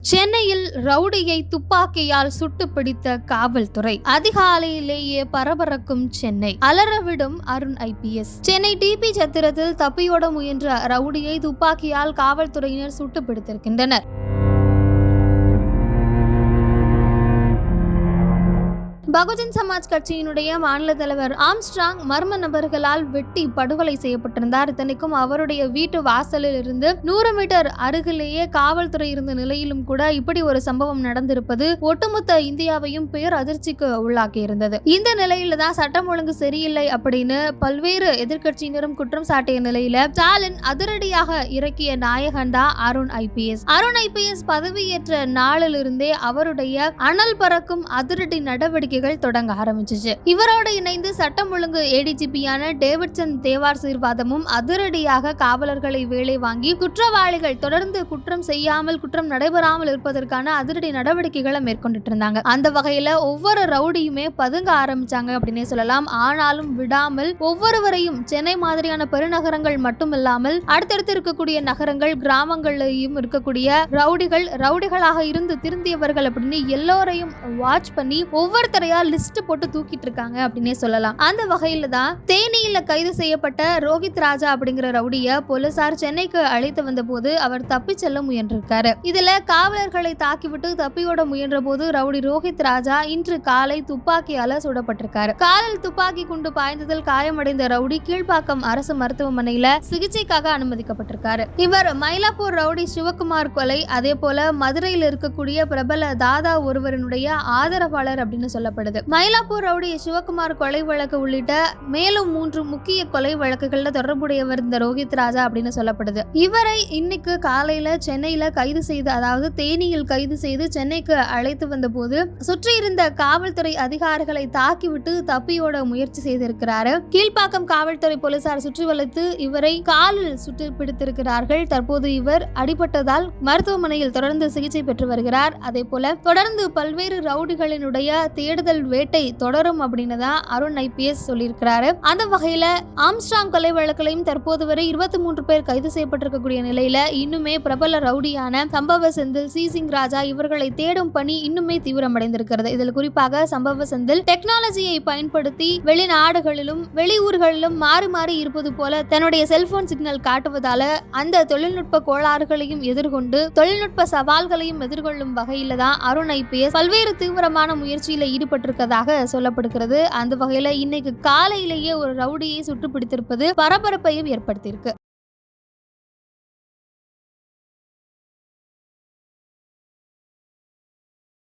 சென்னையில் ரவுடியை துப்பாக்கியால் சுட்டு பிடித்த காவல்துறை. அதிகாலையிலேயே பரபரக்கும் சென்னை. அலறவிடும் அருண் IPS. சென்னை டிபி சத்திரத்தில் தப்பியோட முயன்ற ரவுடியை துப்பாக்கியால் காவல்துறையினர் சுட்டு பிடித்திருக்கின்றனர். பகுஜன் சமாஜ் கட்சியினுடைய மாநில தலைவர் ஆம்ஸ்ட்ராங் மர்ம நபர்களால் வெட்டி படுகொலை செய்யப்பட்டிருந்தார். இத்தனைக்கும் அவருடைய வீட்டு வாசலில் இருந்து 100 மீட்டர் அருகிலேயே காவல்துறை இருந்த நிலையிலும் கூட இப்படி ஒரு சம்பவம் நடந்திருப்பது ஒட்டுமொத்த இந்தியாவையும் பேர் அதிர்ச்சிக்கு உள்ளாக்கி இருந்தது. இந்த நிலையில தான் சட்டம் ஒழுங்கு சரியில்லை அப்படின்னு பல்வேறு எதிர்கட்சியினரும் குற்றம் சாட்டிய நிலையில ஸ்டாலின் அதிரடியாக இறக்கிய நாயகன் தான் அருண் IPS. அருண் IPS பதவியேற்ற நாளிலிருந்தே அவருடைய அனல் பறக்கும் அதிரடி நடவடிக்கை தொடங்க ஆரம்பிச்சிச்சு. இவரோடு இணைந்து சட்டம் ஒழுங்கு ADGP-யான டேவிட்சன் தேவார்சீர்வாதமும் அதிரடியாக காவலர்களை வேலை வாங்கி குற்றவாளிகள் தொடர்ந்து குற்றம் செய்யாமல் குற்றம் நடைபெறாமல் இருப்பதற்கான அதிரடி நடவடிக்கைகளை மேற்கொண்டுட்டு இருந்தாங்க. அந்த வகையில ஒவ்வொரு ரவுடியுமே பதுங்க ஆரம்பிச்சாங்க அப்படின்னே சொல்லலாம். ஆனாலும் விடாமல் ஒவ்வொருவரையும் சென்னை மாதிரியான பெருநகரங்கள் மட்டும் இல்லாமல் அடுத்தடுத்து இருக்கக்கூடிய நகரங்கள் கிராமங்களையும் இருக்கக்கூடிய ரவுடிகளாக இருந்து திருந்தியவர்கள் அப்படின்னு எல்லோரையும் வாட்ச் பண்ணி ஒவ்வொருத்தரையும் லிஸ்ட் போட்டு தூக்கிட்டு இருக்காங்க அப்படின்னே சொல்லலாம். அந்த வகையில தான் தேனியில கைது செய்யப்பட்ட ரோஹித் ராஜா அப்படிங்கிற ரவுடிய போலீசார் சென்னைக்கு அழைத்து வந்த போது அவர் தப்பி செல்ல முயன்றிருக்காரு. இதுல காவலர்களை தாக்கிவிட்டு தப்பியோட முயன்ற போது ரவுடி ரோஹித் ராஜா இன்று காலை துப்பாக்கியால சுடப்பட்டிருக்காரு. காலில் துப்பாக்கி குண்டு பாய்ந்ததில் காயமடைந்த ரவுடி கீழ்ப்பாக்கம் அரசு மருத்துவமனையில சிகிச்சைக்காக அனுமதிக்கப்பட்டிருக்காரு. இவர் மயிலாப்பூர் ரவுடி சிவகுமார் கொலை, அதே போல மதுரையில் இருக்கக்கூடிய பிரபல தாதா ஒருவருடைய ஆதரவாளர் அப்படின்னு சொல்லப்படுது. மயிலாப்பூர் ரவுடி சிவகுமார் கொலை வழக்கு உள்ளிட்ட மேலும் 3 முக்கிய கொலை வழக்குகள்ல தொடர்புடையவர் இந்த ரோஹித் ராஜா அப்படின்னு சொல்லப்படுது. இவரை இன்னைக்கு காலையில சென்னையில கைது செய்து, அதாவது தேனியில் கைது செய்து சென்னைக்கு அழைத்து வந்த போது சுற்றி இருந்த காவல்துறை அதிகாரிகளை தாக்கிவிட்டு தப்பியோட முயற்சி செய்திருக்கிறாரு. கீழ்ப்பாக்கம் காவல்துறை போலீசார் சுற்றி வளைத்து இவரை காலில் சுட்டு பிடித்திருக்கிறார்கள். தற்போது இவர் அடிபட்டதால் மருத்துவமனையில் தொடர்ந்து சிகிச்சை பெற்று வருகிறார். அதே போல தொடர்ந்து பல்வேறு ரவுடிகளினுடைய தேடுதல் வேட்டை தொடரும் அப்படின்னு தான் அருண் IPS சொல்லியிருக்கிறாரு. அந்த வகையில ஆம்ஸ்ட்ராங் கொலை வழக்கிலையும் தற்போது வரை 23 பேர் கைது செய்யப்பட்டிருக்கக்கூடிய நிலையில இன்னுமே பிரபல ரவுடியான சம்பவ செந்தில், சிங் ராஜா இவர்களை தேடும் பணி இன்னுமே தீவிரமடைந்திருக்கிறது. இதில் குறிப்பாக சம்பவ செந்தில் டெக்னாலஜியை பயன்படுத்தி வெளிநாடுகளிலும் வெளியூர்களிலும் மாறி மாறி இருப்பது போல தன்னுடைய செல்போன் சிக்னல் காட்டுவதால அந்த தொழில்நுட்ப கோளாறுகளையும் எதிர்கொண்டு தொழில்நுட்ப சவால்களையும் எதிர்கொள்ளும் வகையில தான் அருண் IPS பல்வேறு தீவிரமான முயற்சியில ஈடுபட்டிருக்கதாக சொல்லப்படுகிறது. அந்த வகையில இன்னைக்கு காலையிலேயே ஒரு ரவுடியை சுட்டு பிடித்திருப்பது பரபரப்பையும் ஏற்படுத்தியிருக்கு.